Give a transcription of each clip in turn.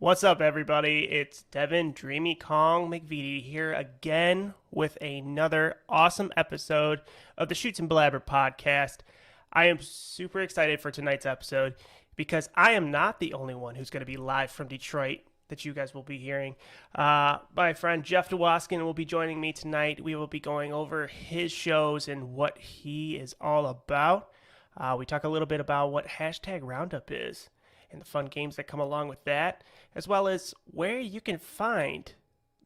What's up, everybody? It's Devon Dreamy Kong McVitie here again with another awesome episode of the Shoots and Blabber podcast. I am super excited for tonight's episode because I am not the only one who's going to be live from Detroit that you guys will be hearing. My friend Jeff Dwoskin will be joining me tonight. We will be going over his shows and what he is all about. We talk a little bit about what hashtag Roundup is and the fun games that come along with that, as well as where you can find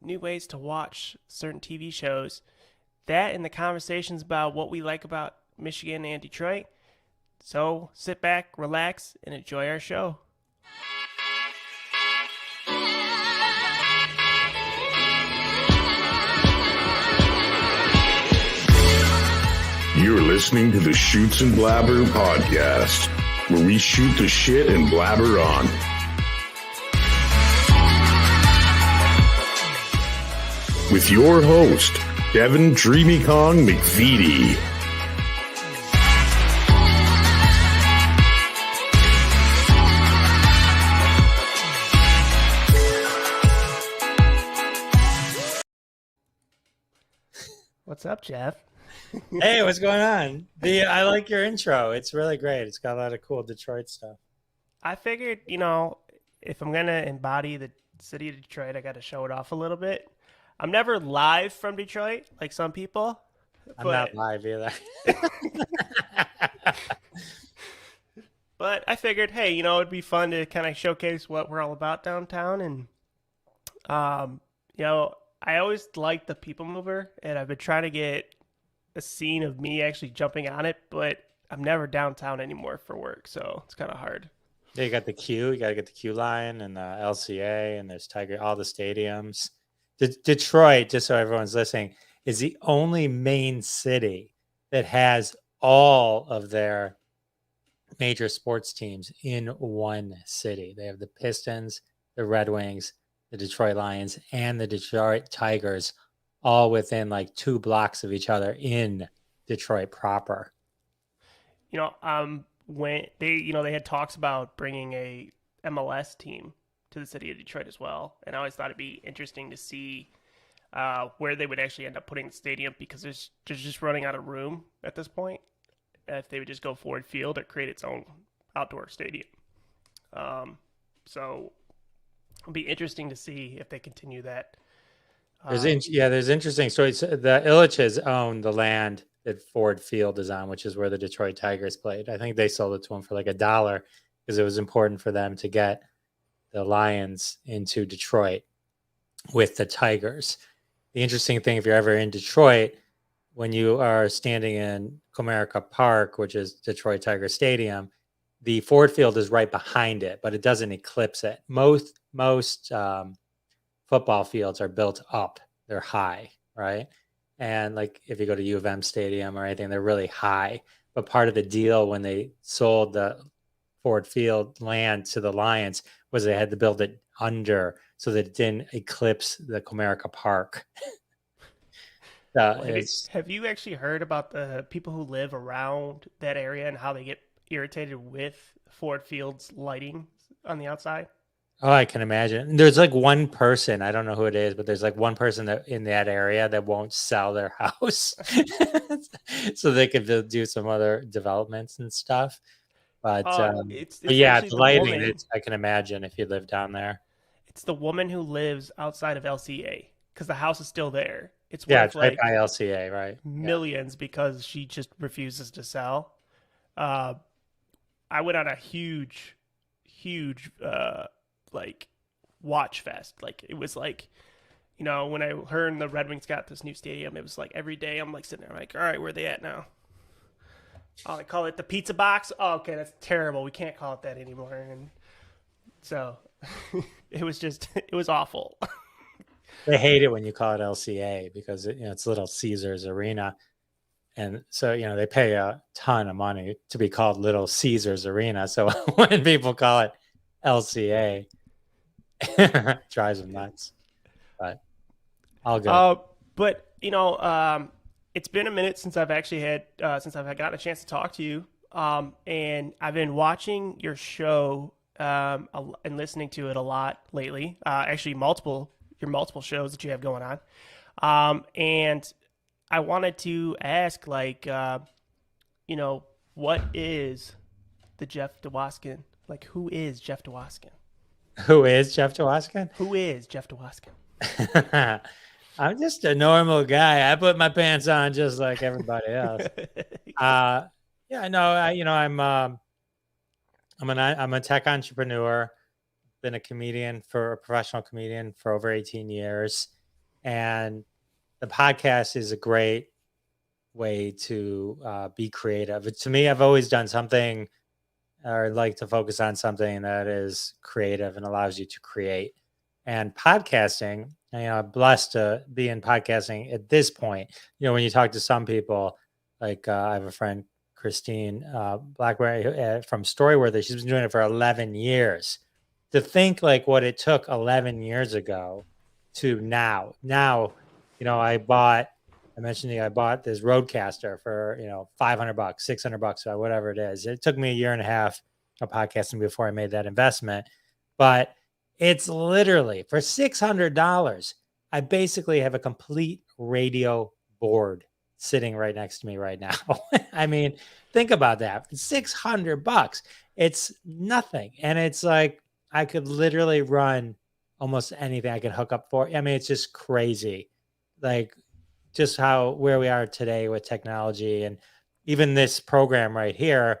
new ways to watch certain TV shows. That and the conversations about what we like about Michigan and Detroit. So sit back, relax, and enjoy our show. You're listening to the Shoots and Blabber podcast, where we shoot the shit and blabber on. With your host, Devon Dreamy Kong McVitie. What's up, Jeff? Hey, what's going on? I like your intro. It's really great. It's got a lot of cool Detroit stuff. I figured, if I'm going to embody the city of Detroit, I got to show it off a little bit. I'm never live from Detroit like some people. I'm not live either. But I figured, hey, it'd be fun to kind of showcase what we're all about downtown. And, I always liked the People Mover, and I've been trying to get a scene of me actually jumping on it, but I'm never downtown anymore for work, so it's kind of hard. Yeah, you got the Q. You got to get the Q line and the LCA, and there's all the stadiums. Detroit, just so everyone's listening, is the only main city that has all of their major sports teams in one city. They have the Pistons, the Red Wings, the Detroit Lions, and the Detroit Tigers, all within like 2 blocks of each other in Detroit proper. When they had talks about bringing a MLS team to the city of Detroit as well, and I always thought it'd be interesting to see where they would actually end up putting the stadium, because they're just running out of room at this point. If they would just go Ford Field or create its own outdoor stadium, so it'll be interesting to see if they continue that. There's interesting stories. The Illiches own the land that Ford Field is on, which is where the Detroit Tigers played. I think they sold it to them for like $1 because it was important for them to get the Lions into Detroit with the Tigers. The interesting thing, if you're ever in Detroit, when you are standing in Comerica Park, which is Detroit Tiger Stadium, the Ford Field is right behind it, but it doesn't eclipse it. Most football fields are built up. They're high, right? And like if you go to U of M Stadium or anything, they're really high. But part of the deal when they sold the Ford Field land to the Lions was they had to build it under so that it didn't eclipse the Comerica Park. Have you actually heard about the people who live around that area and how they get irritated with Ford Field's lighting on the outside? Oh, I can imagine. There's like one person, I don't know who it is, but there's like one person that in that area that won't sell their house so they could do some other developments and stuff. But, it's the lighting, I can imagine if you live down there. It's the woman who lives outside of LCA because the house is still there. It's right by LCA, right? Millions because she just refuses to sell. I went on a huge watch fest. Like it was like, when her and the Red Wings got this new stadium, it was like every day I'm like sitting there like, all right, where are they at now? Oh, they call it the pizza box. Oh, okay, that's terrible. We can't call it that anymore. And so it was awful. They hate it when you call it LCA because it's Little Caesars Arena. And so, they pay a ton of money to be called Little Caesars Arena. So when people call it LCA, drives them nuts. But I'll go. It's been a minute since I've gotten a chance to talk to you. And I've been watching your show and listening to it a lot lately. Actually, your multiple shows that you have going on. And I wanted to ask, like, what is the Jeff Dwoskin? Like, who is Jeff Dwoskin? Who is Jeff Dwoskin? Who is Jeff Dwoskin? I'm just a normal guy. I put my pants on just like everybody else. Yeah, no, I'm a tech entrepreneur. Been a professional comedian for over 18 years, and the podcast is a great way to be creative. To me, I've always done something or like to focus on something that is creative and allows you to create. And podcasting, I'm blessed to be in podcasting at this point. When you talk to some people, like I have a friend, Christine Blackberry from Storyworthy, she's been doing it for 11 years. To think like what it took 11 years ago to now. Now, I mentioned I bought this Roadcaster for, $500, $600, or whatever it is. It took me a year and a half of podcasting before I made that investment. But it's literally for $600. I basically have a complete radio board sitting right next to me right now. I mean, think about that. $600. It's nothing. And it's like, I could literally run almost anything I could hook up for. I mean, it's just crazy. Like just where we are today with technology, and even this program right here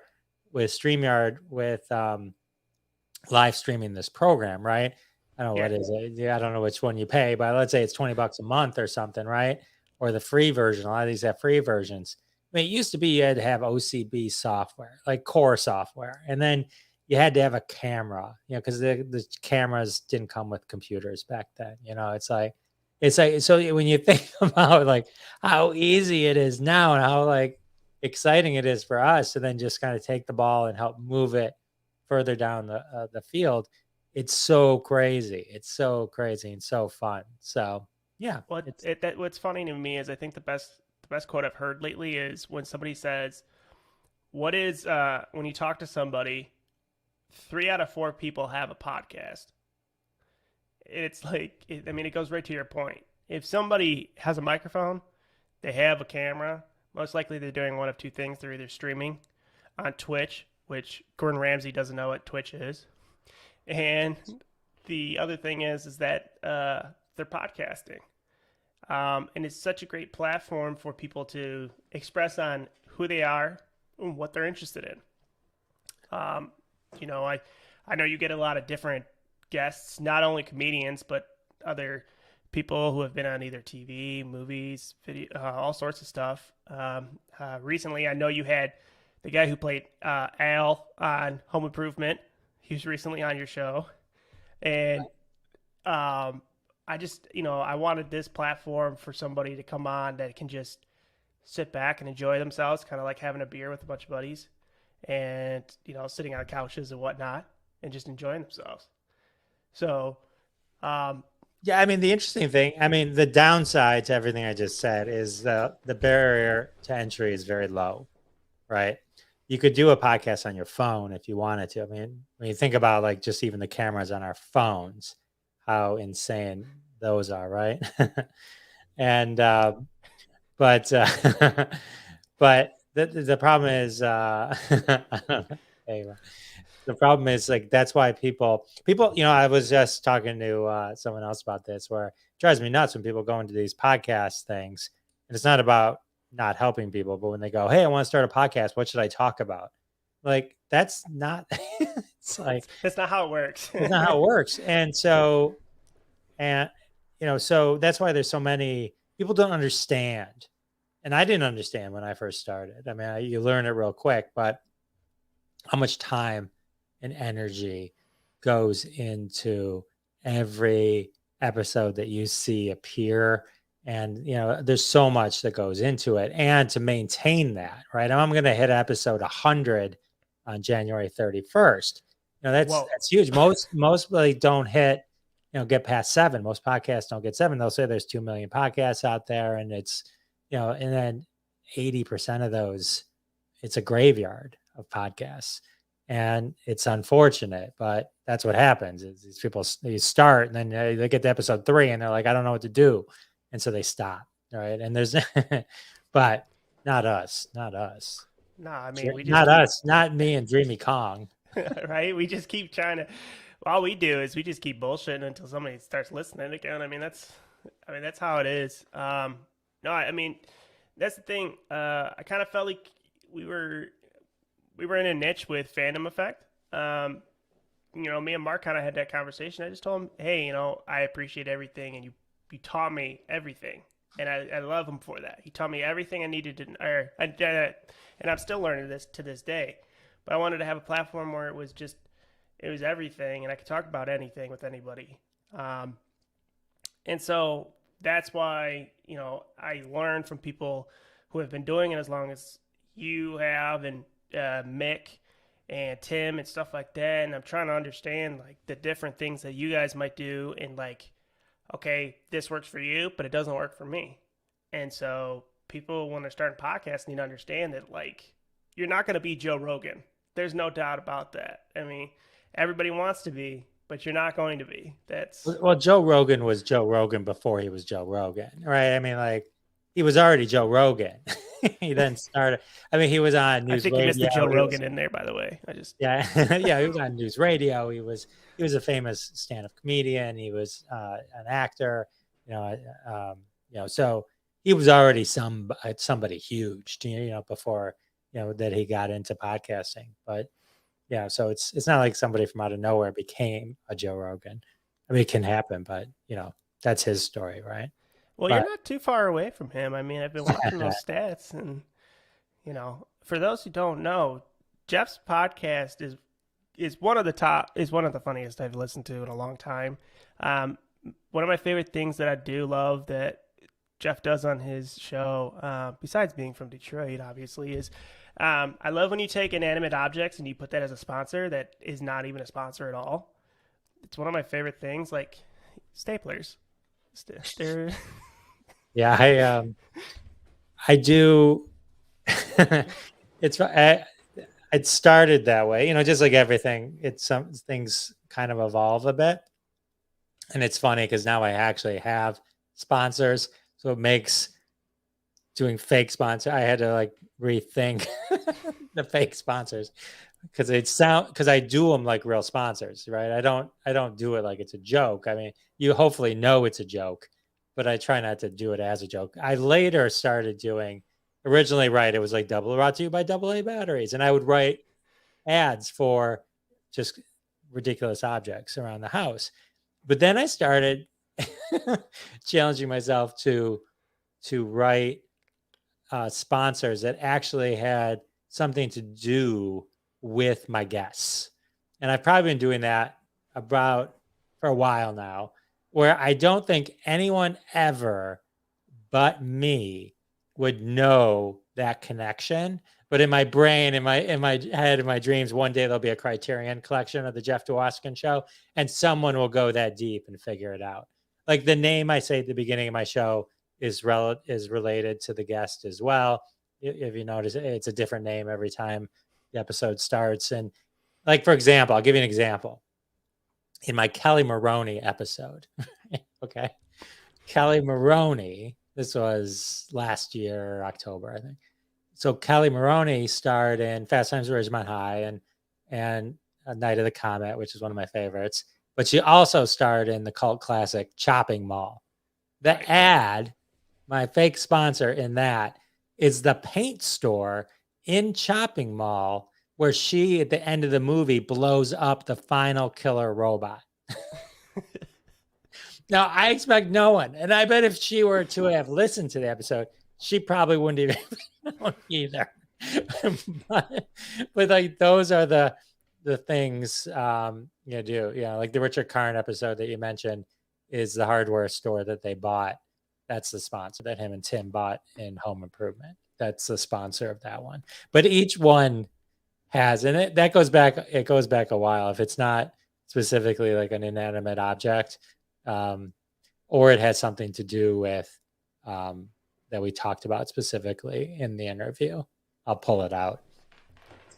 with StreamYard with live streaming this program, right? I don't know what is it. Yeah, I don't know which one you pay, but let's say it's $20 a month or something, right? Or the free version. A lot of these have free versions. I mean, it used to be you had to have OCB software, like core software, and then you had to have a camera, because the cameras didn't come with computers back then. It's like so when you think about like how easy it is now and how like exciting it is for us to then just kind of take the ball and help move it further down the field, it's so crazy. It's so crazy and so fun. So yeah. What's funny to me is I think the best quote I've heard lately is when somebody says, "What is when you talk to somebody, 3 out of 4 people have a podcast." It's like, it goes right to your point. If somebody has a microphone, they have a camera, most likely they're doing one of two things. They're either streaming on Twitch, which Gordon Ramsay doesn't know what Twitch is. And the other thing is that they're podcasting. And it's such a great platform for people to express on who they are and what they're interested in. I know you get a lot of different guests, not only comedians, but other people who have been on either TV, movies, video, all sorts of stuff. Recently, I know you had the guy who played Al on Home Improvement. He was recently on your show. And I just, I wanted this platform for somebody to come on that can just sit back and enjoy themselves, kind of like having a beer with a bunch of buddies and, sitting on couches and whatnot and just enjoying themselves. So, yeah, I mean, the interesting thing, the downside to everything I just said is the barrier to entry is very low, right? You could do a podcast on your phone if you wanted to. I mean, when you think about like just even the cameras on our phones, how insane those are, right? And but the problem is anyway. The problem is like that's why people I was just talking to someone else about this, where it drives me nuts when people go into these podcast things, and it's not about not helping people, but when they go, "Hey, I want to start a podcast, what should I talk about?" Like that's not it's like that's not how it works. It's not how it works. And so so that's why there's so many people don't understand, and I didn't understand when I first started. I mean, you learn it real quick, but how much time and energy goes into every episode that you see appear. And, there's so much that goes into it, and to maintain that, right? I'm going to hit episode 100 on January 31st. That's huge. Most really don't hit, get past 7. Most podcasts don't get 7. They'll say there's 2 million podcasts out there. And it's, and then 80% of those, it's a graveyard of podcasts. And it's unfortunate, but that's what happens. Is these people they start and then they get to episode 3 and they're like, I don't know what to do, and so they stop. Right? And there's, but not us, not us, No, I mean we just not keep us, not me and Dreamy Kong. right. We just keep trying to. All we do is we just keep bullshitting until somebody starts listening again. I mean that's how it is. No, I mean that's the thing. I kind of felt like we were in a niche with Fandom Effect. Me and Mark kind of had that conversation. I just told him, hey, I appreciate everything, and you taught me everything, and I love him for that. He taught me everything I needed to, and I'm still learning this to this day. But I wanted to have a platform where it was everything, and I could talk about anything with anybody. And so that's why I learned from people who have been doing it as long as you have, and Mick and Tim and stuff like that. And I'm trying to understand like the different things that you guys might do, and like, okay, this works for you, but it doesn't work for me. And so people, when they're starting podcasts, need to understand that like you're not going to be Joe Rogan. There's no doubt about that. I mean, everybody wants to be, but you're not going to be. Well, Joe Rogan was Joe Rogan before he was Joe Rogan, right? I mean, like he was already Joe Rogan. He then started. I mean, he was on news. I think radio. you missed the Joe Rogan in there, by the way. Yeah, yeah, he was on news radio. He was a famous stand-up comedian. He was an actor. So he was already somebody huge, before that he got into podcasting. But yeah, so it's not like somebody from out of nowhere became a Joe Rogan. I mean, it can happen, but that's his story, right? Well, you're not too far away from him. I mean, I've been watching those stats, and for those who don't know, Jeff's podcast is one of the funniest I've listened to in a long time. One of my favorite things that I do love that Jeff does on his show, besides being from Detroit, obviously, is I love when you take inanimate objects and you put that as a sponsor that is not even a sponsor at all. It's one of my favorite things, like staplers. They're Yeah, I do. It started that way, just like everything. Some things kind of evolve a bit, and it's funny because now I actually have sponsors, so it makes doing fake sponsor. I had to like rethink the fake sponsors because I do them like real sponsors, right? I don't do it like it's a joke. I mean, you hopefully know it's a joke, but I try not to do it as a joke. I later started doing, originally, right, it was like brought to you by AA batteries. And I would write ads for just ridiculous objects around the house. But then I started challenging myself to write sponsors that actually had something to do with my guests. And I've probably been doing that for a while now, where I don't think anyone ever but me would know that connection. But in my brain, in my head, in my dreams, one day there'll be a Criterion collection of the Jeff Dwoskin show, and someone will go that deep and figure it out. Like the name I say at the beginning of my show is related to the guest as well. If you notice, it's a different name every time the episode starts. And like, for example, I'll give you an example. In my Kelly Maroney episode, okay, Kelly Maroney, this was last year, October, I think. So Kelly Maroney starred in Fast Times at Ridgemont High and A Night of the Comet, which is one of my favorites. But she also starred in the cult classic Chopping Mall. The ad, my fake sponsor in that, is the paint store in Chopping Mall where she, at the end of the movie, blows up the final killer robot. Now, I expect no one. And I bet if she were to have listened to the episode, she probably wouldn't even know either. but like, those are the things you do. Yeah, like the Richard Karn episode that you mentioned is the hardware store that they bought. That's the sponsor that him and Tim bought in Home Improvement. That's the sponsor of that one. But each one has, and it goes back a while. If it's not specifically like an inanimate object, or it has something to do with that we talked about specifically in the interview, I'll pull it out.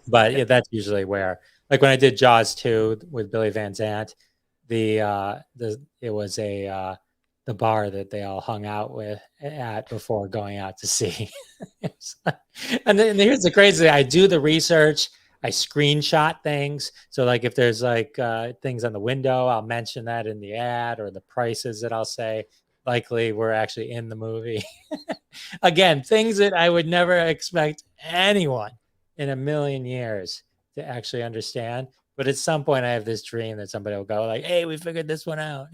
But yeah, that's usually where, like when I did Jaws 2 with Billy Van Zandt, it was the bar that they all hung out at before going out to sea. And then here's the crazy thing. I do the research. I screenshot things. So like if there's like things on the window, I'll mention that in the ad, or the prices that I'll say likely we're actually in the movie. Again, things that I would never expect anyone in a million years to actually understand. But at some point I have this dream that somebody will go like, hey, we figured this one out.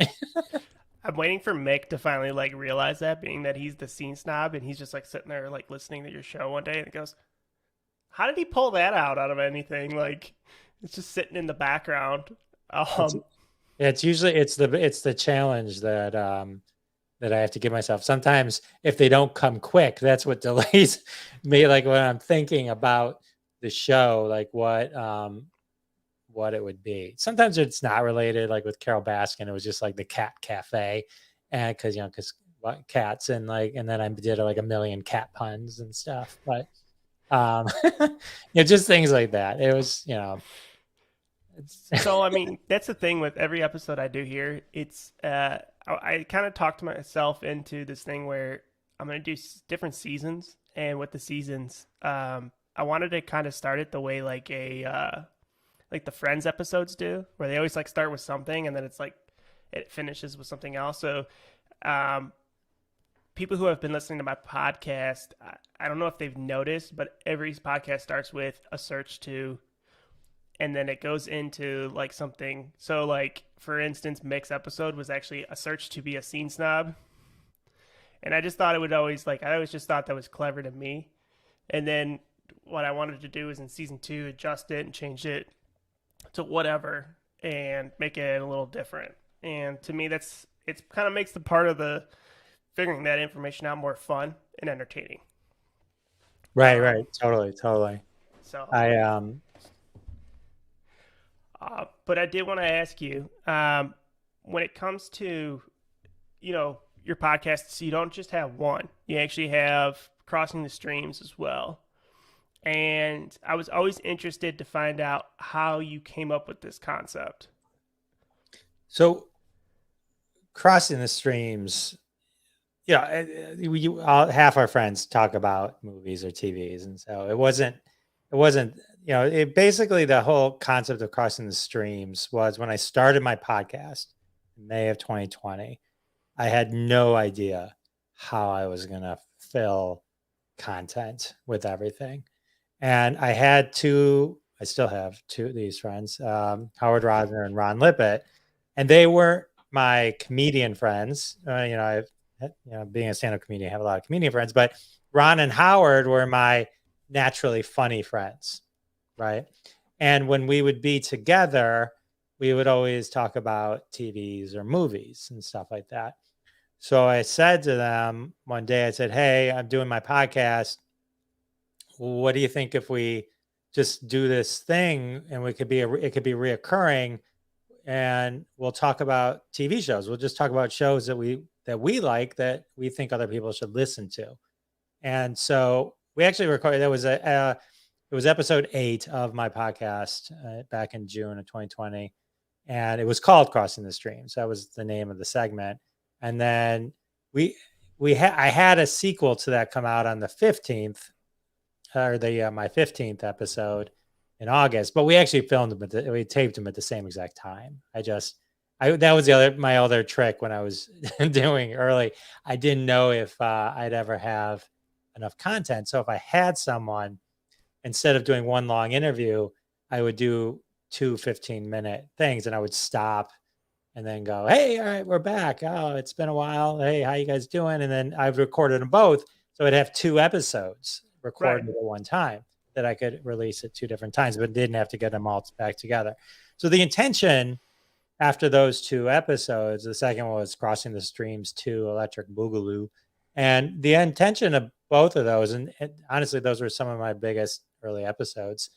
I'm waiting for Mick to finally like realize that, being that he's the scene snob and he's just like sitting there like listening to your show one day and it goes, how did he pull that out of anything? Like it's just sitting in the background. It's usually it's the challenge that that I have to give myself. Sometimes if they don't come quick, that's what delays me. Like when I'm thinking about the show, like what it would be. Sometimes it's not related. Like with Carol Baskin, it was just like the cat cafe, and because cats, and then I did like a million cat puns and stuff. But just things like that. It was So I mean, that's the thing with every episode I do here. It's I kind of talked myself into this thing where I'm going to do different seasons, and with the seasons, I wanted to kind of start it the way like like the Friends episodes do, where they always like start with something and then it's like it finishes with something else. So people who have been listening to my podcast, I don't know if they've noticed, but every podcast starts with a search to, and then it goes into like something. So like, for instance, Mick's episode was actually a search to be a scene snob. And I just thought it would always I always just thought that was clever to me. And then what I wanted to do is in season 2, adjust it and change it to whatever and make it a little different. And to me, it's kind of makes the part of the figuring that information out more fun and entertaining. Right. Totally. So but I did want to ask you, when it comes to, your podcasts, you don't just have one. You actually have Crossing the Streams as well. And I was always interested to find out how you came up with this concept. So Crossing the Streams, half our friends talk about movies or TVs. And so it wasn't, basically the whole concept of Crossing the Streams was when I started my podcast in May of 2020, I had no idea how I was going to fill content with everything. And I still have two of these friends, Howard Rosner and Ron Lippett, and they were my comedian friends. Being a stand-up comedian, I have a lot of comedian friends, but Ron and Howard were my naturally funny friends, right? And when we would be together, we would always talk about TVs or movies and stuff like that. So I said to them one day, I said, hey, I'm doing my podcast. What do you think if we just do this thing and it could be reoccurring, and we'll talk about TV shows. We'll just talk about shows that we like, that we think other people should listen to. And so we actually recorded, it was episode 8 of my podcast back in June of 2020. And it was called Crossing the Streams. That was the name of the segment. And then I had a sequel to that come out on the 15th, or my 15th episode in August, but we actually filmed them we taped them at the same exact time. That was my other trick when I was doing early. I didn't know if I'd ever have enough content. So if I had someone, instead of doing one long interview, I would do 2 15-minute things, and I would stop and then go, hey, all right, we're back. Oh, it's been a while. Hey, how you guys doing? And then I've recorded them both. So I'd have 2 episodes recorded at one time that I could release at 2 different times, but didn't have to get them all back together. So the intention after those 2 episodes, the second one was Crossing the Streams 2, Electric Boogaloo. And the intention of both of those, and honestly, those were some of my biggest early episodes,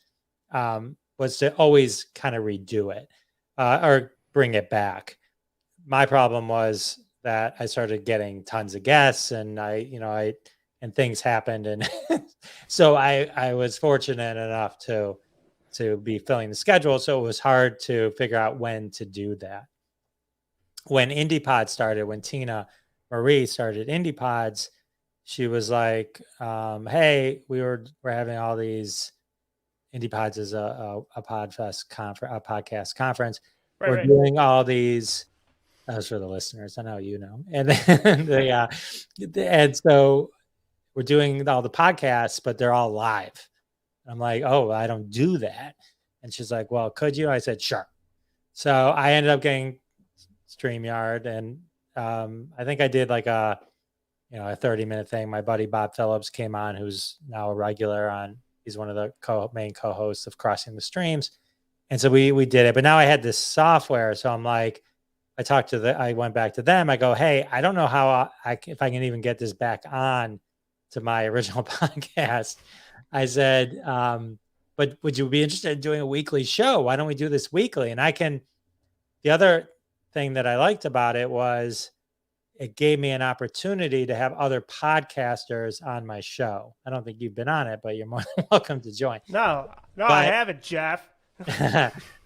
was to always kind of redo it or bring it back. My problem was that I started getting tons of guests, and and things happened. And so I was fortunate enough to to be filling the schedule. So it was hard to figure out when to do that. When IndiePod started, when Tina Marie started IndiePods, she was like, hey, we're having all these IndiePods is a podcast conference. We're doing all these. Those for the listeners. I know you know. And then and so we're doing all the podcasts, but they're all live. I'm like, oh, I don't do that. And she's like, well, could you? I said, sure. So I ended up getting StreamYard, and I think I did like a 30-minute thing. My buddy Bob Phillips came on, who's now a regular on. He's one of the main co-hosts of Crossing the Streams. And so we did it. But now I had this software. So I'm like, I went back to them. I go, hey, I don't know how if I can even get this back on to my original podcast. I said, but would you be interested in doing a weekly show? Why don't we do this weekly? And the other thing that I liked about it was it gave me an opportunity to have other podcasters on my show. I don't think you've been on it, but you're more than welcome to join. No, I haven't, Jeff.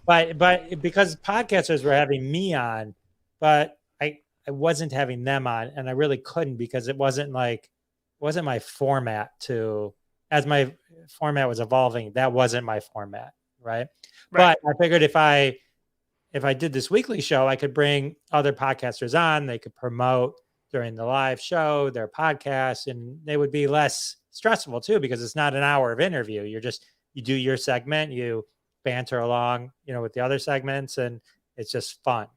but because podcasters were having me on, but I wasn't having them on, and I really couldn't because it wasn't my format as my format was evolving. That wasn't my format, right? But I figured if I did this weekly show, I could bring other podcasters on. They could promote during the live show their podcast, and they would be less stressful too, because it's not an hour of interview. You do your segment, you banter along, with the other segments, and it's just fun.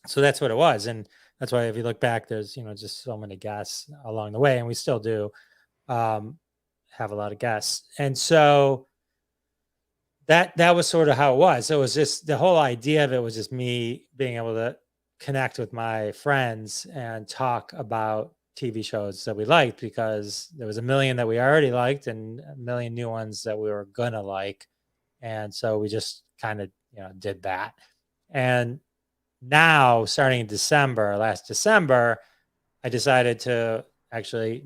So that's what it was. And that's why if you look back, there's, just so many guests along the way, and we still do have a lot of guests. And so that was sort of how it was. So it was just the whole idea of it was just me being able to connect with my friends and talk about TV shows that we liked, because there was a million that we already liked and a million new ones that we were gonna like. And so we just kind of, did that. And now starting in last December, I decided to actually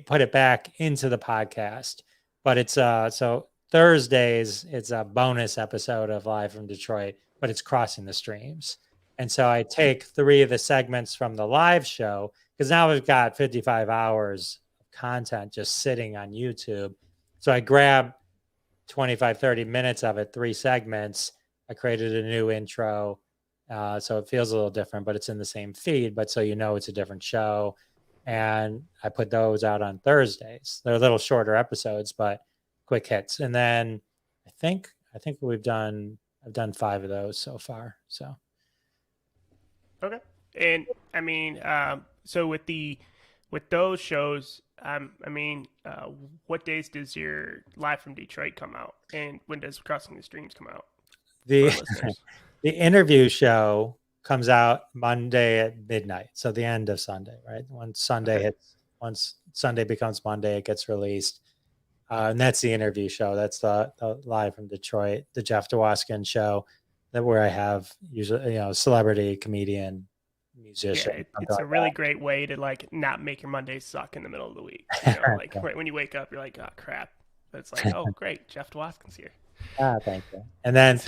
put it back into the podcast. But it's so Thursdays, it's a bonus episode of Live from Detroit, but it's Crossing the Streams. And so I take 3 of the segments from the live show, because now we've got 55 hours of content just sitting on YouTube. So I grab 25, 30 minutes of it, 3 segments. I created a new intro. So it feels a little different, but it's in the same feed. But so it's a different show. And I put those out on Thursdays. They're a little shorter episodes, but quick hits. And then I think I've done 5 of those so far. So okay. And I mean, so with those shows, what days does your Live from Detroit come out, and when does Crossing the Streams come out? The interview show comes out Monday at midnight, so the end of Sunday, right? Once Sunday becomes Monday, it gets released. And that's the interview show. That's the Live from Detroit, the Jeff Dwoskin show, where I have usually, celebrity, comedian, musician. Yeah, it's a really great way to not make your Monday suck in the middle of the week. Right when you wake up, you're like, oh crap. But it's like, oh great, Jeff Dwoskin's here. Thank you. And then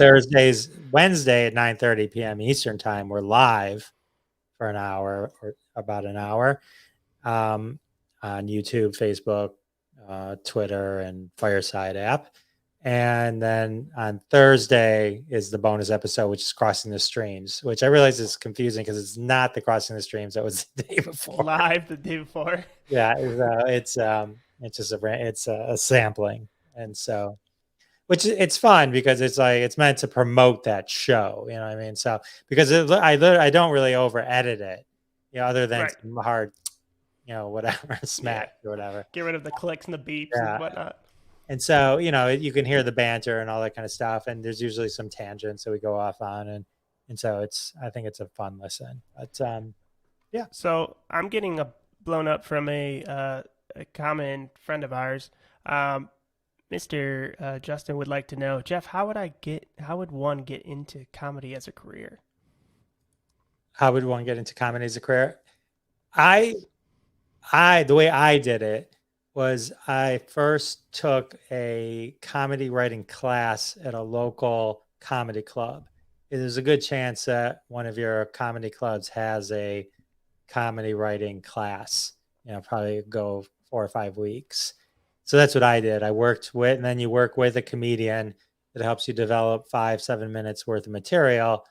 Wednesday at 9:30 p.m. Eastern time, we're live for an hour or about an hour on YouTube, Facebook, Twitter, and Fireside app. And then on Thursday is the bonus episode, which is Crossing the Streams, which I realize is confusing because it's not the Crossing the Streams that was the day before. Live the day before. Yeah, it's just a sampling, and so, which it's fun because it's meant to promote that show. You know what I mean? So because I don't really over edit it, other than some hard, whatever smack or whatever. Get rid of the clicks and the beeps and whatnot. And so, you can hear the banter and all that kind of stuff. And there's usually some tangents that we go off on. And so I think it's a fun listen. But yeah. So I'm getting blown up from a common friend of ours. Mr. Justin would like to know, Jeff, how would one get into comedy as a career? How would one get into comedy as a career? The way I did it was I first took a comedy writing class at a local comedy club. There's a good chance that one of your comedy clubs has a comedy writing class, probably go 4 or 5 weeks. So that's what I did. I worked with, and then you work with a comedian that helps you develop 5-7 minutes worth of material,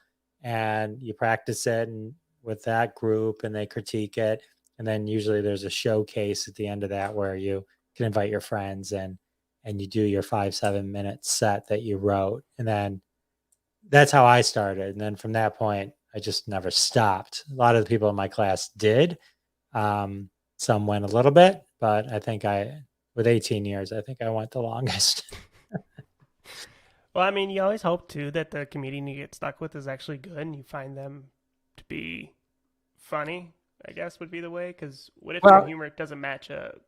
and you practice it and with that group, and they critique it. And then usually there's a showcase at the end of that where you can invite your friends and you do your 5-7 minute set that you wrote. And then that's how I started. And then from that point, I just never stopped. A lot of the people in my class did. Some went a little bit, but I think with 18 years, I think I went the longest. Well, I mean, you always hope too that the comedian you get stuck with is actually good and you find them to be funny, I guess would be the way. Because what if your humor doesn't match up?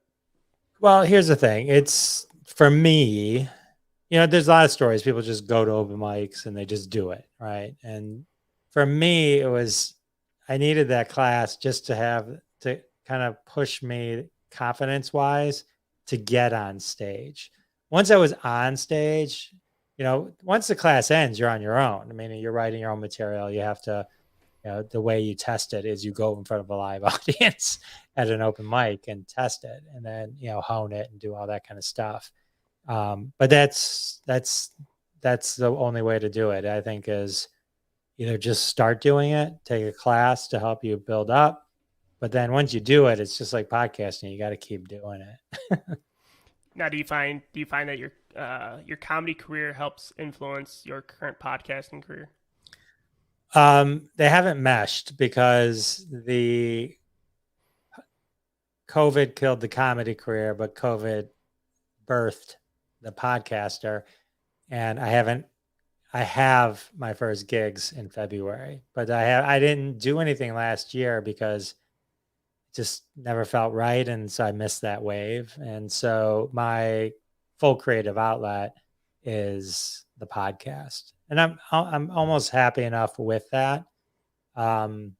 Well, here's the thing. It's for me, there's a lot of stories. People just go to open mics and they just do it. Right. And for me, I needed that class just to kind of push me confidence wise to get on stage. Once I was on stage, once the class ends, you're on your own. I mean, you're writing your own material. You have to, the way you test it is you go in front of a live audience at an open mic and test it, and then, hone it and do all that kind of stuff. But that's the only way to do it, I think, is either just start doing it, take a class to help you build up. But then once you do it, it's just like podcasting. You got to keep doing it. Now, do you find that your comedy career helps influence your current podcasting career? They haven't meshed because the COVID killed the comedy career, but COVID birthed the podcaster. And I have my first gigs in February, but I didn't do anything last year because it just never felt right. And so I missed that wave. And so my full creative outlet is the podcast. And I'm almost happy enough with that. It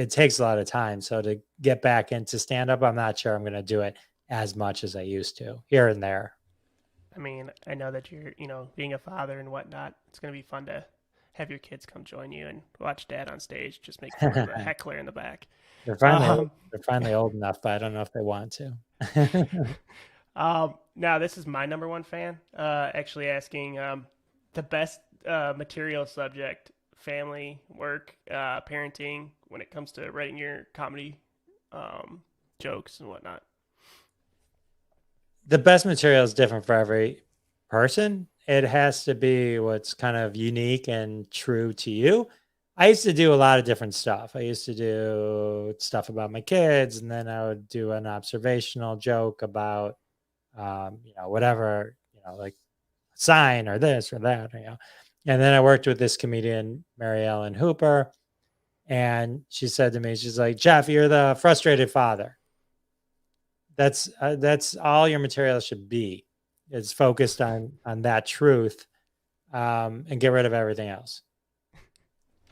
takes a lot of time. So to get back into stand up, I'm not sure I'm going to do it as much as I used to, here and there. I mean, I know that you're, being a father and whatnot, it's going to be fun to have your kids come join you and watch dad on stage, just make fun of the heckler in the back. They're finally old enough, but I don't know if they want to. Now, this is my number one fan, actually asking the best material subject, family, work, parenting, when it comes to writing your comedy jokes and whatnot. The best material is different for every person. It has to be what's kind of unique and true to you. I used to do a lot of different stuff. I used to do stuff about my kids, and then I would do an observational joke about, whatever, like a sign or this or that, And then I worked with this comedian, Mary Ellen Hooper, and she said to me, she's like, "Jeff, you're the frustrated father." That's all your material should be. It's focused on that truth, and get rid of everything else.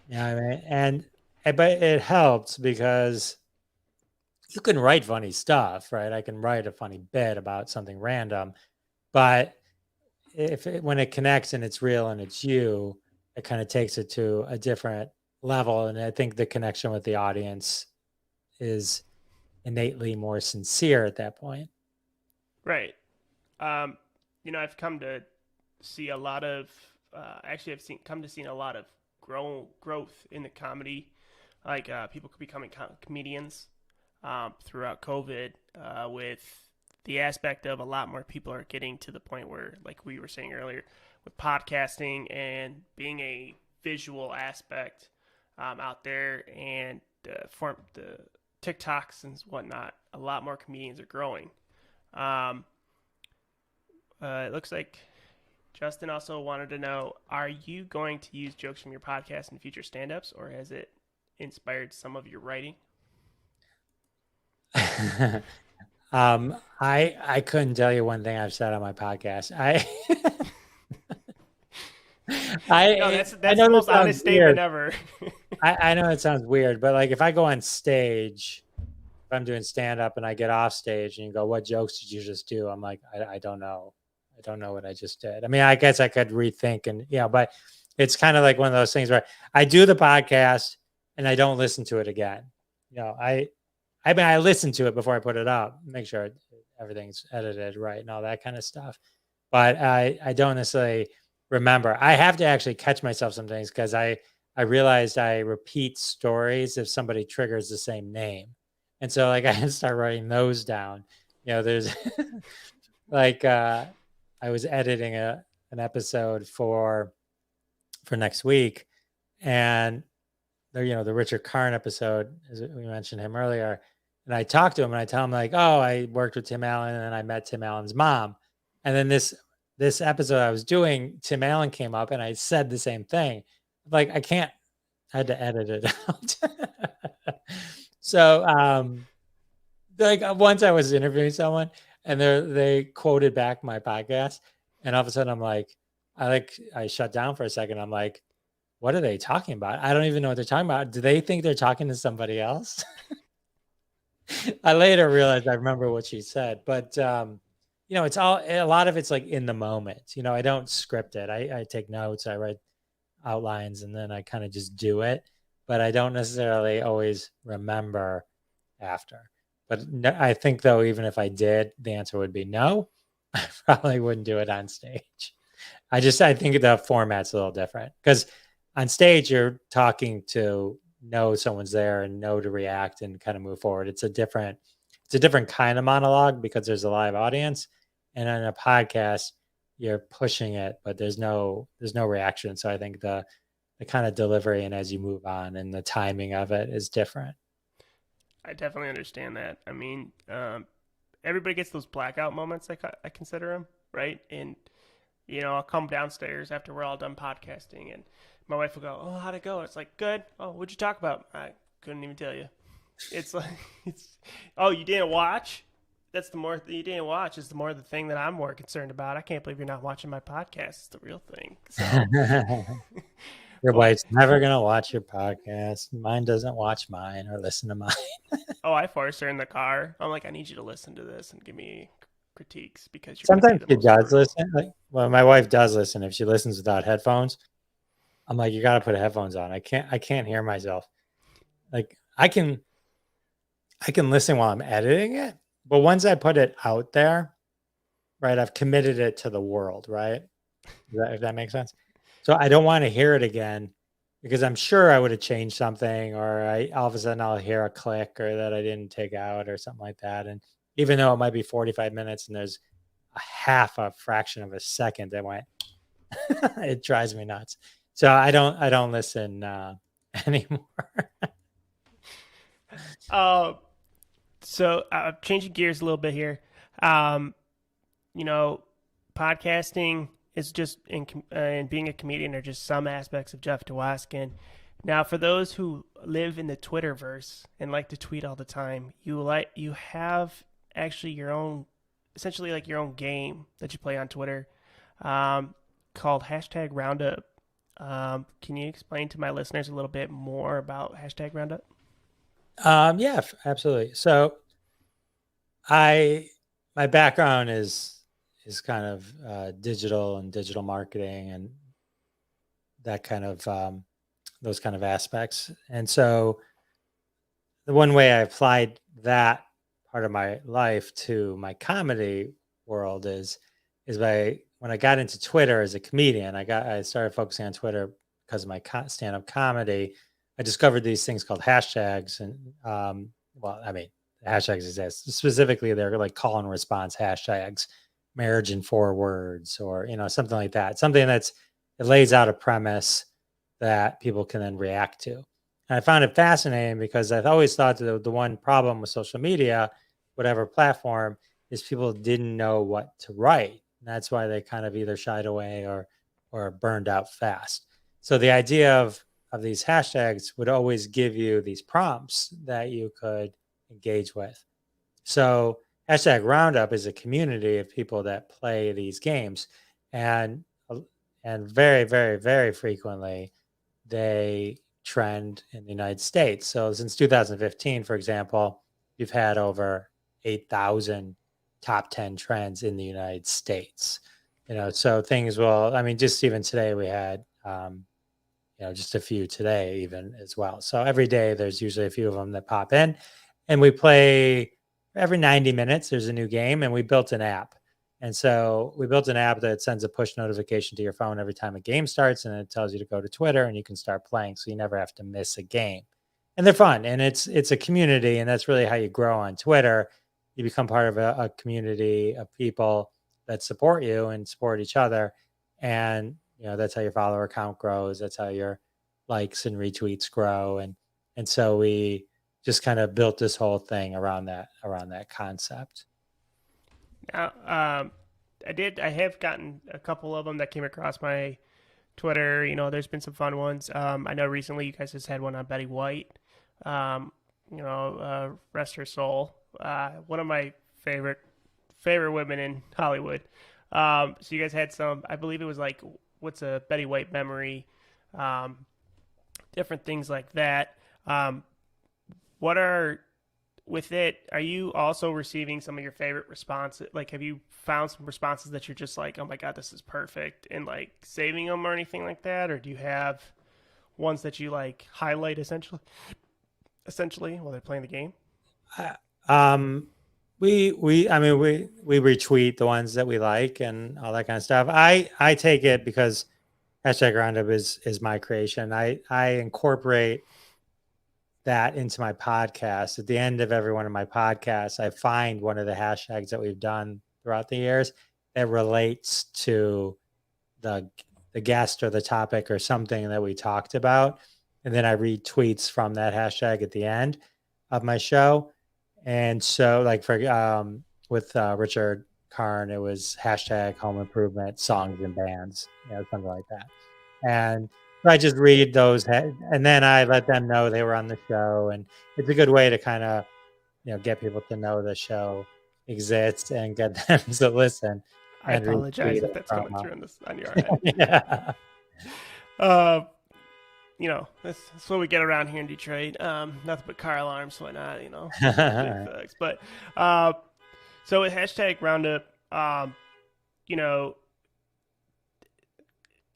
You know what I mean? But it helps because you can write funny stuff, right? I can write a funny bit about something random, but when it connects and it's real and it's you, it kind of takes it to a different level. And I think the connection with the audience is innately more sincere at that point. Right. I've come to see a lot of, come to see a lot of growth in the comedy, like people becoming comedians throughout COVID, with the aspect of a lot more people are getting to the point where, like we were saying earlier, with podcasting and being a visual aspect out there, and the TikToks and whatnot, a lot more comedians are growing. It looks like Justin also wanted to know, are you going to use jokes from your podcast in future stand-ups, or has it inspired some of your writing? I couldn't tell you one thing I've said on my podcast. That's the most honest statement ever. I know it sounds weird, but like if I go on stage, if I'm doing stand up and I get off stage and you go, what jokes did you just do? I'm like, I don't know. I don't know what I just did. I mean, I guess I could rethink and, but it's kind of like one of those things where I do the podcast and I don't listen to it again. I mean, I listen to it before I put it up, make sure everything's edited right and all that kind of stuff. But I don't necessarily remember. I have to actually catch myself some things because I realized I repeat stories if somebody triggers the same name. And so like I start writing those down. There's like I was editing an episode for next week, and the Richard Karn episode, as we mentioned him earlier. And I talked to him and I tell him like, oh, I worked with Tim Allen and I met Tim Allen's mom. And then this episode I was doing, Tim Allen came up and I said the same thing. Like, I had to edit it out. So, like once I was interviewing someone and they quoted back my podcast, and all of a sudden I'm like, I shut down for a second. I'm like, what are they talking about? I don't even know what they're talking about. Do they think they're talking to somebody else? I later realized I remember what she said, but it's a lot of it's like in the moment. I don't script it. I take notes, I write outlines, and then I kind of just do it. But I don't necessarily always remember after. But no, I think though, even if I did, the answer would be no. I probably wouldn't do it on stage. I think the format's a little different because on stage you're talking to know someone's there and know to react and kind of move forward. It's a different kind of monologue because there's a live audience, and on a podcast you're pushing it, but there's no reaction. So I think the kind of delivery and as you move on and the timing of it is different. I definitely understand that. I mean, everybody gets those blackout moments. I consider them, right? And I'll come downstairs after we're all done podcasting, and my wife will go, "Oh, how'd it go?" It's like, "Good." "Oh, what'd you talk about?" "I couldn't even tell you." It's like, "Oh, you didn't watch?" That's the more you didn't watch is the more the thing that I'm more concerned about. I can't believe you're not watching my podcast. It's the real thing. So. Your wife's never gonna watch your podcast. Mine doesn't watch mine or listen to mine. Oh, I force her in the car. I'm like, I need you to listen to this and give me critiques because you're sometimes she does listen. Well, my wife does listen. If she listens without headphones, I'm like, you got to put headphones on. I can't hear myself. Like I can listen while I'm editing it, but once I put it out there, right, I've committed it to the world, right? If that makes sense. So I don't want to hear it again because I'm sure I would have changed something, or all of a sudden I'll hear a click or that I didn't take out or something like that. And even though it might be 45 minutes and there's a fraction of a second that went, it drives me nuts. So I don't listen anymore. So changing gears a little bit here. Podcasting is just and being a comedian are just some aspects of Jeff Dwoskin. Now, for those who live in the Twitterverse and like to tweet all the time, you have actually your own, essentially like your own game that you play on Twitter, called #Roundup. Can you explain to my listeners a little bit more about #Roundup? Yeah, absolutely. So my background is kind of digital and digital marketing and that kind of those kind of aspects. And so the one way I applied that part of my life to my comedy world is by when I got into Twitter as a comedian. I started focusing on Twitter because of my stand-up comedy. I discovered these things called hashtags, and hashtags exist. Specifically, they're like call and response hashtags, marriage in 4 words, or something like that. Something it lays out a premise that people can then react to. And I found it fascinating because I've always thought that the one problem with social media, whatever platform, is people didn't know what to write. And that's why they kind of either shied away or burned out fast. So the idea of these hashtags would always give you these prompts that you could engage with. So #Roundup is a community of people that play these games, and very, very, very frequently they trend in the United States. So since 2015, for example, you've had over 8,000 top 10 trends in the United States. So things will, I mean, just even today we had, just a few today even as well. So every day there's usually a few of them that pop in, and we play every 90 minutes. There's a new game, and we built an app. And so we built an app that sends a push notification to your phone every time a game starts, and it tells you to go to Twitter and you can start playing. So you never have to miss a game. And they're fun, and it's a community, and that's really how you grow on Twitter. You become part of a community of people that support you and support each other. And that's how your follower count grows. That's how your likes and retweets grow. And so we just kind of built this whole thing around that concept. Now, I have gotten a couple of them that came across my Twitter. There's been some fun ones. I know recently you guys just had one on Betty White. Rest her soul. One of my favorite women in Hollywood. So you guys had some, I believe it was like, what's a Betty White memory? Different things like that. With it, are you also receiving some of your favorite responses? Like, have you found some responses that you're just like, oh my God, this is perfect, and like saving them or anything like that? Or do you have ones that you like highlight essentially while they're playing the game? We retweet the ones that we like and all that kind of stuff. I take it because hashtag Roundup is my creation. I incorporate that into my podcast. At the end of every one of my podcasts, I find one of the hashtags that we've done throughout the years that relates to the guest or the topic or something that we talked about. And then I read tweets from that hashtag at the end of my show. And so like with Richard Karn, it was hashtag home improvement songs and bands, something like that. And I just read those, and then I let them know they were on the show. And it's a good way to kind of, get people to know the show exists and get them to listen. I apologize if that's coming through on your end. Yeah. That's what we get around here in Detroit. Nothing but car alarms, whatnot, big thugs. But so with hashtag Roundup,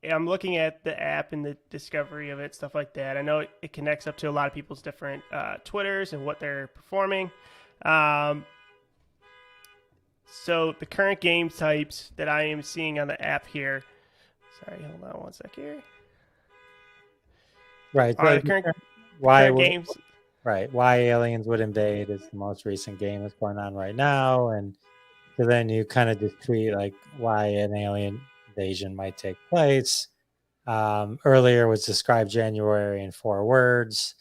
I'm looking at the app and the discovery of it, stuff like that. I know it connects up to a lot of people's different Twitters and what they're performing. So the current game types that I am seeing on the app here. Sorry, hold on one sec here. Right. So current games. Right. Why Aliens Would Invade is the most recent game that's going on right now. And so then you kind of just tweet like why an alien invasion might take place. Earlier was describe January in 4 words.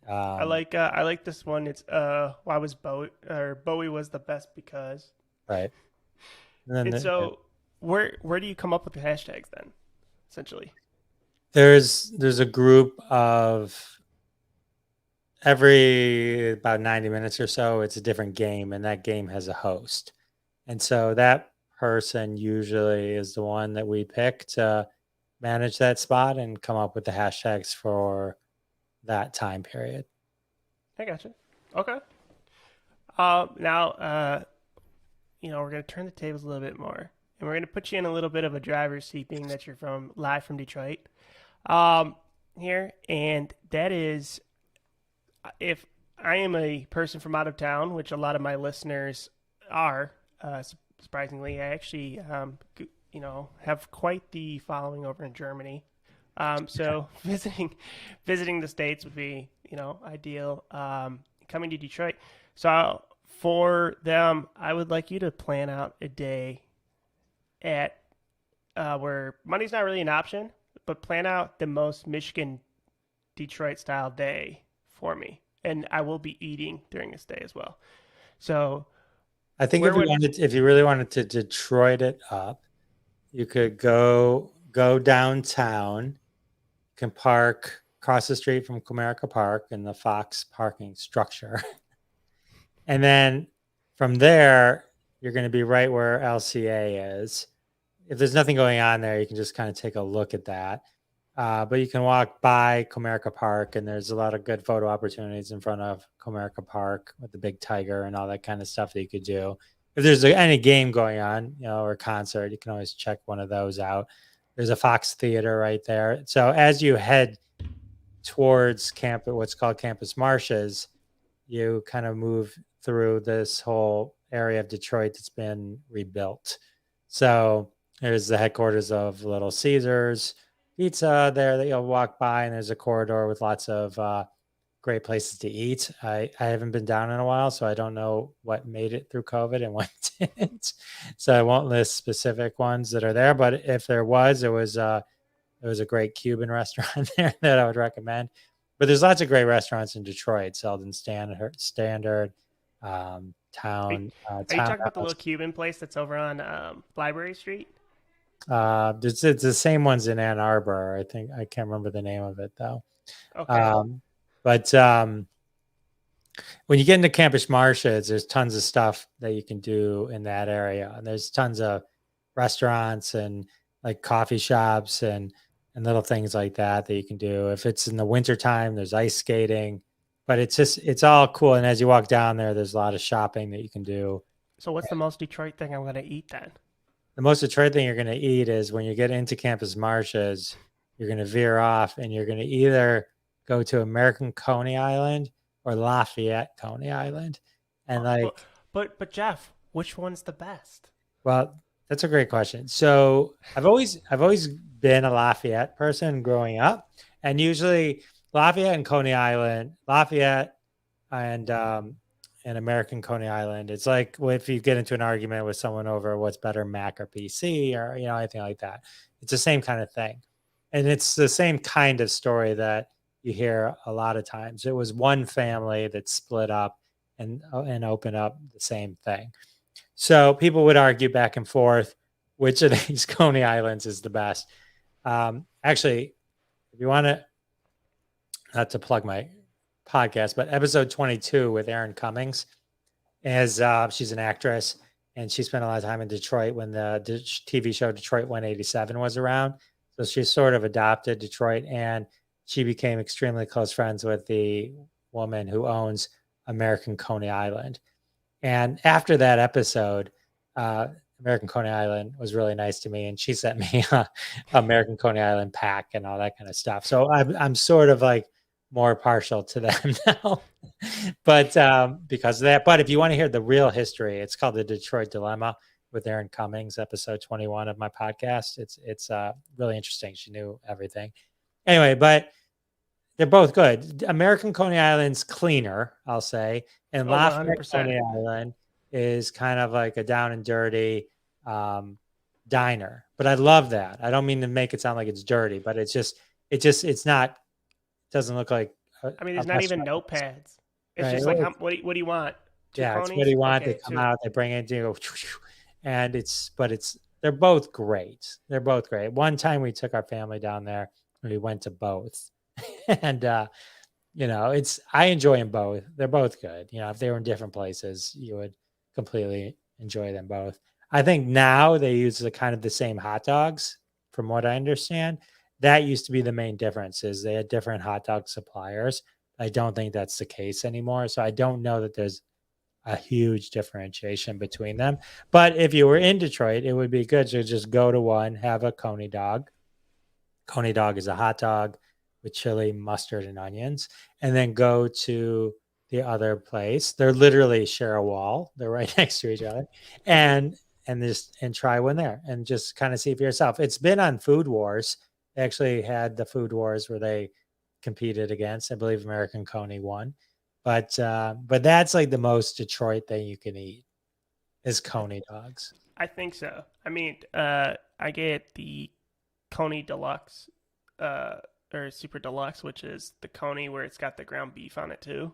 I like this one. It's why was Bowie was the best because. Right. And so where do you come up with the hashtags then, essentially? There's a group of every about 90 minutes or so, it's a different game, and that game has a host. And so that person usually is the one that we pick to manage that spot and come up with the hashtags for that time period. I gotcha. Okay. Now, we're going to turn the tables a little bit more, and we're going to put you in a little bit of a driver's seat, being that you're live from Detroit. Here, and that is, if I am a person from out of town, which a lot of my listeners are, surprisingly, I actually, have quite the following over in Germany. So visiting the States would be, ideal. Coming to Detroit. So for them, I would like you to plan out a day at where money's not really an option, but plan out the most Michigan Detroit style day for me. And I will be eating during this day as well. So I think if you really wanted to Detroit it up, you could go downtown. You can park across the street from Comerica Park in the Fox parking structure. And then from there, you're going to be right where LCA is. If there's nothing going on there, you can just kind of take a look at that. But you can walk by Comerica Park, and there's a lot of good photo opportunities in front of Comerica Park with the big tiger and all that kind of stuff that you could do. If there's any game going on, or concert, you can always check one of those out. There's a Fox Theater right there. So as you head towards what's called Campus Marshes, you kind of move through this whole area of Detroit that's been rebuilt. So there's the headquarters of Little Caesars Pizza there that you'll walk by, and there's a corridor with lots of great places to eat. I haven't been down in a while, so I don't know what made it through COVID and what didn't. So I won't list specific ones that are there, but if there was, it was a great Cuban restaurant there that I would recommend. But there's lots of great restaurants in Detroit, Selden Standard, Town. Are you talking about the little Cuban place that's over on Library Street? It's the same ones in Ann Arbor. I think I can't remember the name of it though. Okay. But when you get into Campus Marshes, there's tons of stuff that you can do in that area, and there's tons of restaurants and like coffee shops and little things like that you can do. If it's in the wintertime, there's ice skating, but it's all cool. And as you walk down there, there's a lot of shopping that you can do. So what's the most Detroit thing I'm going to eat then? The most Detroit thing you're going to eat is when you get into Campus Marshes, you're going to veer off and you're going to either go to American Coney Island or Lafayette Coney Island. And but Jeff, which one's the best? Well, that's a great question. So I've always been a Lafayette person growing up, and usually Lafayette and Coney Island, Lafayette and American Coney Island. It's like if you get into an argument with someone over what's better, Mac or PC, or anything like that. It's the same kind of thing, and it's the same kind of story that you hear a lot of times. It was one family that split up and opened up the same thing. So people would argue back and forth which of these Coney Islands is the best. Actually, if you want to, not to plug my podcast, but episode 22 with Erin Cummings, as she's an actress, and she spent a lot of time in Detroit when the TV show Detroit 187 was around. So she sort of adopted Detroit, and she became extremely close friends with the woman who owns American Coney Island. And after that episode, American Coney Island was really nice to me, and she sent me American Coney Island pack and all that kind of stuff. So I'm sort of like more partial to them now, but because of that. But if you want to hear the real history, it's called The Detroit Dilemma with Erin Cummings, episode 21 of my podcast. It's really interesting. She knew everything. Anyway, but they're both good. American Coney Island's cleaner, I'll say, and Lafayette Coney Island is kind of like a down and dirty diner. But I love that. I don't mean to make it sound like it's dirty, but it's not. Doesn't look like. There's not even notepads. It's just like, what do you want? Yeah, it's what do you want? Okay, they come out, they bring it, go, and they're both great. They're both great. One time we took our family down there, and we went to both. And I enjoy them both. They're both good. If they were in different places, you would completely enjoy them both. I think now they use the same hot dogs, from what I understand. That used to be the main difference, is they had different hot dog suppliers. I don't think that's the case anymore. So I don't know that there's a huge differentiation between them. But if you were in Detroit, it would be good to just go to one, have a Coney dog. Coney dog is a hot dog with chili, mustard, and onions, and then go to the other place. They're literally share a wall. They're right next to each other, and try one there and just kind of see for yourself. It's been on Food Wars. They actually had the Food Wars where they competed against. I believe American Coney won, but that's like the most Detroit thing you can eat is Coney dogs. I think so. I get the Coney Deluxe. Or Super Deluxe, which is the Coney where it's got the ground beef on it too.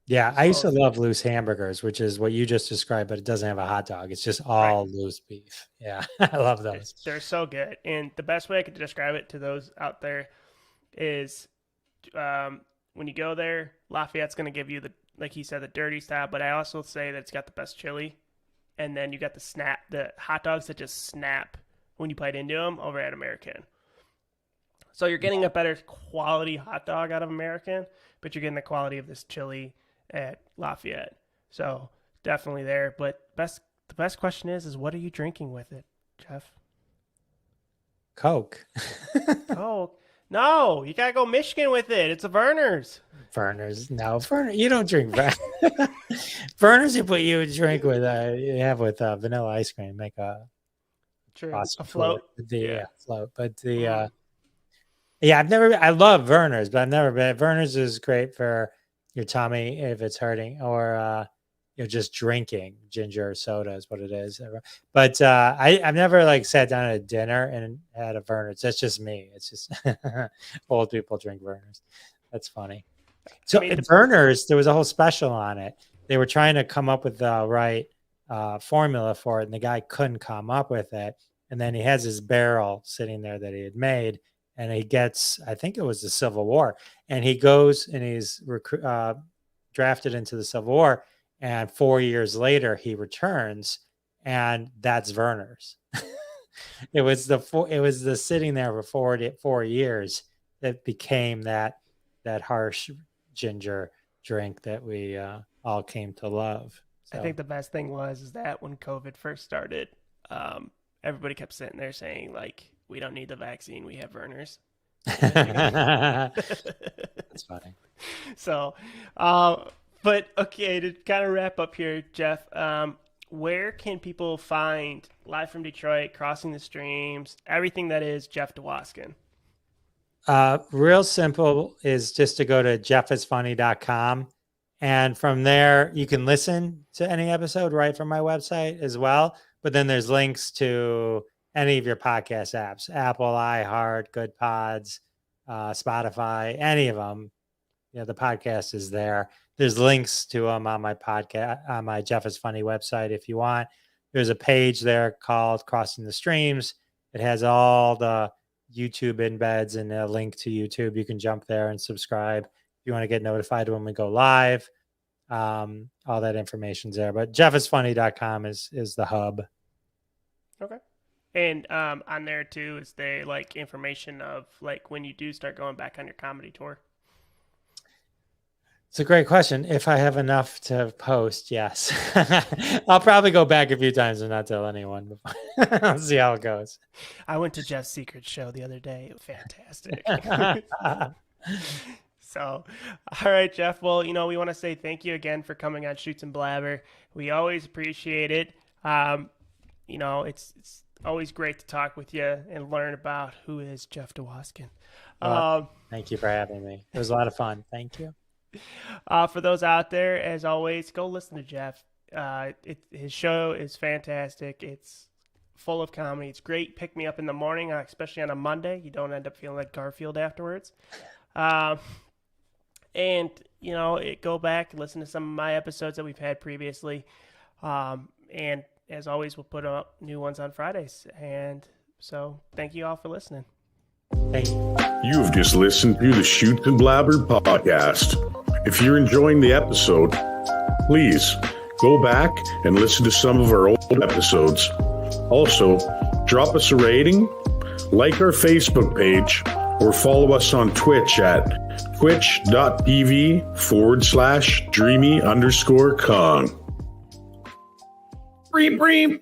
Yeah, I used to love loose hamburgers, which is what you just described, but it doesn't have a hot dog. It's just all loose beef. Yeah, I love those. They're so good. And the best way I could describe it to those out there is when you go there, Lafayette's going to give you like he said, the dirty style, but I also say that it's got the best chili. And then you got the hot dogs that just snap when you bite into them over at American. So you're getting a better quality hot dog out of American, but you're getting the quality of this chili at Lafayette. So definitely there. But the best question is what are you drinking with it, Jeff? Coke. Coke. No, you gotta go Michigan with it. It's a Verner's. Verner's. No, you don't drink Verner's. You drink with you have with vanilla ice cream. Make a float. Float. But I love Verner's, but I've never been. Verner's is great for your tummy if it's hurting, or just drinking ginger soda is what it is. But I've never like sat down at dinner and had a Verner's. That's just me. It's just old people drink Verner's. That's funny. So at Verner's, there was a whole special on it. They were trying to come up with the right formula for it, and the guy couldn't come up with it. And then he has his barrel sitting there that he had made, and he gets, I think it was the Civil War, and he goes and he's drafted into the Civil War. And 4 years later, he returns, and that's Verner's. It was the sitting there for 4 years that became that harsh ginger drink that we all came to love. So. I think the best thing is that when COVID first started, everybody kept sitting there saying, like, we don't need the vaccine, we have Verner's. That's funny. So, but okay, to kind of wrap up here, Jeff, where can people find Live from Detroit, Crossing the Streams, everything that is Jeff Dwoskin? Real simple is just to go to jeffisfunny.com. And from there, you can listen to any episode right from my website as well. But then there's links to any of your podcast apps, Apple, iHeart, Good Pods, Spotify, any of them. The podcast is there. There's links to them on my podcast, on my Jeff is Funny website if you want. There's a page there called Crossing the Streams. It has all the YouTube embeds and a link to YouTube. You can jump there and subscribe if you want to get notified when we go live. All that information's there. But jeffisfunny.com is the hub. Okay. And on there too, is there like information of like when you do start going back on your comedy tour? It's a great question. If I have enough to post, yes. I'll probably go back a few times and not tell anyone. I'll see how it goes. I went to Jeff's secret show the other day. It was fantastic. So, all right, Jeff. Well, we want to say thank you again for coming on Shoots and Blabber. We always appreciate it. It's always great to talk with you and learn about who is Jeff Dwoskin. Thank you for having me. It was a lot of fun. Thank you. For those out there, as always, go listen to Jeff. His show is fantastic. It's full of comedy. It's great. Pick me up in the morning, especially on a Monday. You don't end up feeling like Garfield afterwards. And go back and listen to some of my episodes that we've had previously. And as always, we'll put up new ones on Fridays. And so thank you all for listening. Thank you. You have just listened to the Shoot and Blabber podcast. If you're enjoying the episode, please go back and listen to some of our old episodes. Also, drop us a rating, like our Facebook page, or follow us on Twitch at twitch.tv/dreamy_Kong. Bream, bream.